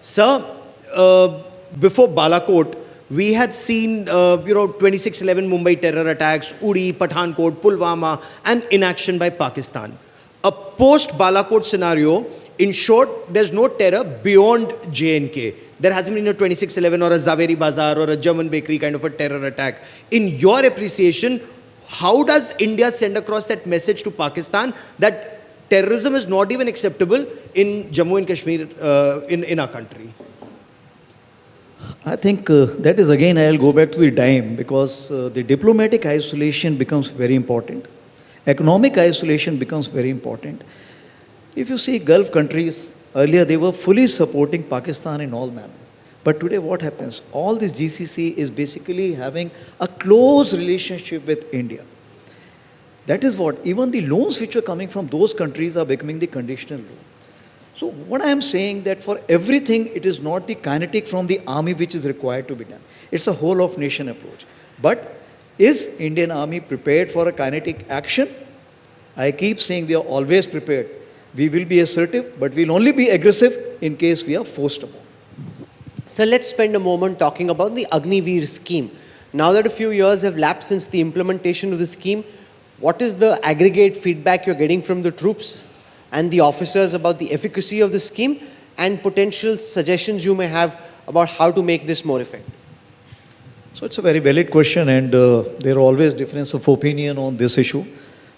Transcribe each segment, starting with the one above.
Sir, before Balakot, we had seen, 26/11 Mumbai terror attacks, Uri, Pathankot, Pulwama, and inaction by Pakistan. A post-Balakot scenario, in short, there's no terror beyond J&K. There hasn't been a 26/11 or a Zaveri Bazaar or a German bakery kind of a terror attack. In your appreciation, how does India send across that message to Pakistan that terrorism is not even acceptable in Jammu and Kashmir, in our country? I think that is again, I'll go back to the dime because the diplomatic isolation becomes very important. Economic isolation becomes very important. If you see Gulf countries, earlier they were fully supporting Pakistan in all manner. But today what happens? All this GCC is basically having a close relationship with India. That is what, even the loans which are coming from those countries are becoming the conditional loan. So what I am saying that for everything, it is not the kinetic from the army which is required to be done. It's a whole of nation approach. But is Indian army prepared for a kinetic action? I keep saying we are always prepared. We will be assertive, but we'll only be aggressive in case we are forced upon. So let's spend a moment talking about the Agniveer scheme. Now that a few years have lapsed since the implementation of the scheme, what is the aggregate feedback you're getting from the troops and the officers about the efficacy of the scheme and potential suggestions you may have about how to make this more effective? So it's a very valid question, and there are always difference of opinion on this issue.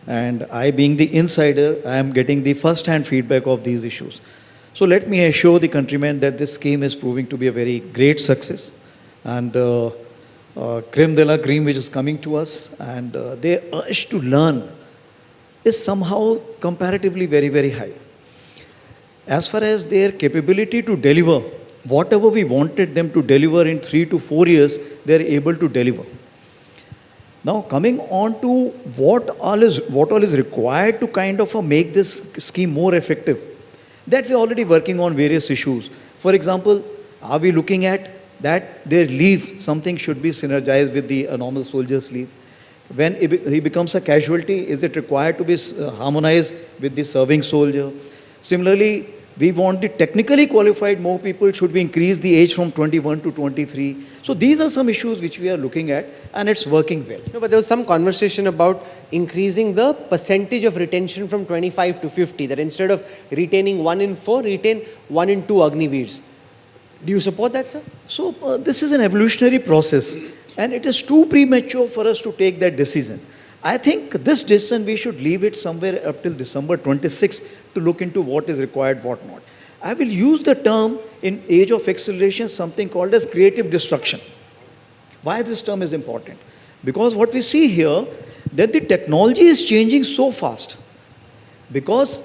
And I, being the insider, I am getting the first-hand feedback of these issues. So let me assure the countrymen that this scheme is proving to be a very great success. And creme de la creme which is coming to us, and their urge to learn is somehow comparatively very, very high. As far as their capability to deliver, whatever we wanted them to deliver in 3 to 4 years, they are able to deliver. Now, coming on to what all is required to kind of make this scheme more effective, that we are already working on various issues. For example, are we looking at that their leave, something should be synergized with the normal soldier's leave? When he becomes a casualty, is it required to be harmonized with the serving soldier? Similarly, we want the technically qualified more people. Should we increase the age from 21 to 23? So these are some issues which we are looking at, and it's working well. No, but there was some conversation about increasing the percentage of retention from 25 to 50, that instead of retaining 1 in 4, retain 1 in 2 Agniveers. Do you support that, sir? So this is an evolutionary process, and it is too premature for us to take that decision. I think this decision we should leave it somewhere up till December 26 to look into what is required, what not. I will use the term in age of acceleration, something called as creative destruction. Why this term is important? Because what we see here, that the technology is changing so fast. Because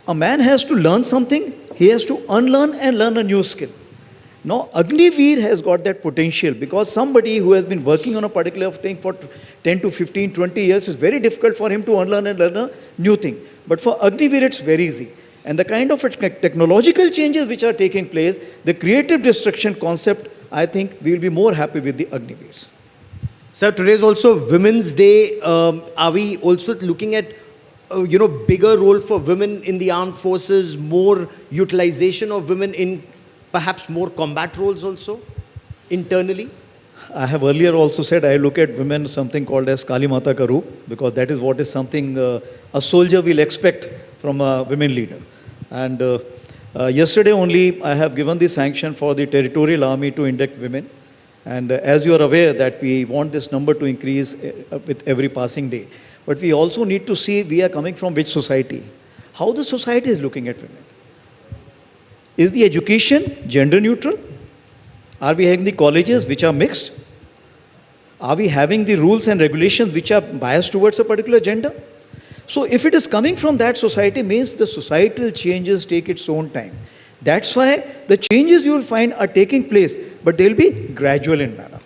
a man has to learn something, he has to unlearn and learn a new skill. Now, Agniveer has got that potential because somebody who has been working on a particular thing for 10 to 15, 20 years, is very difficult for him to unlearn and learn a new thing. But for Agniveer, it's very easy. And the kind of technological changes which are taking place, the creative destruction concept, I think we will be more happy with the Agniveers. Sir, today is also Women's Day. Are we also looking at bigger role for women in the armed forces, more utilization of women in perhaps more combat roles also, internally? I have earlier also said I look at women something called as Kali Mata Ka Roop, because that is what is something a soldier will expect from a women leader. And yesterday only I have given the sanction for the territorial army to induct women. And as you are aware that we want this number to increase with every passing day. But we also need to see we are coming from which society, how the society is looking at women. Is the education gender neutral? Are we having the colleges which are mixed? Are we having the rules and regulations which are biased towards a particular gender? So if it is coming from that society, means the societal changes take its own time. That's why the changes you will find are taking place, but they'll be gradual in manner.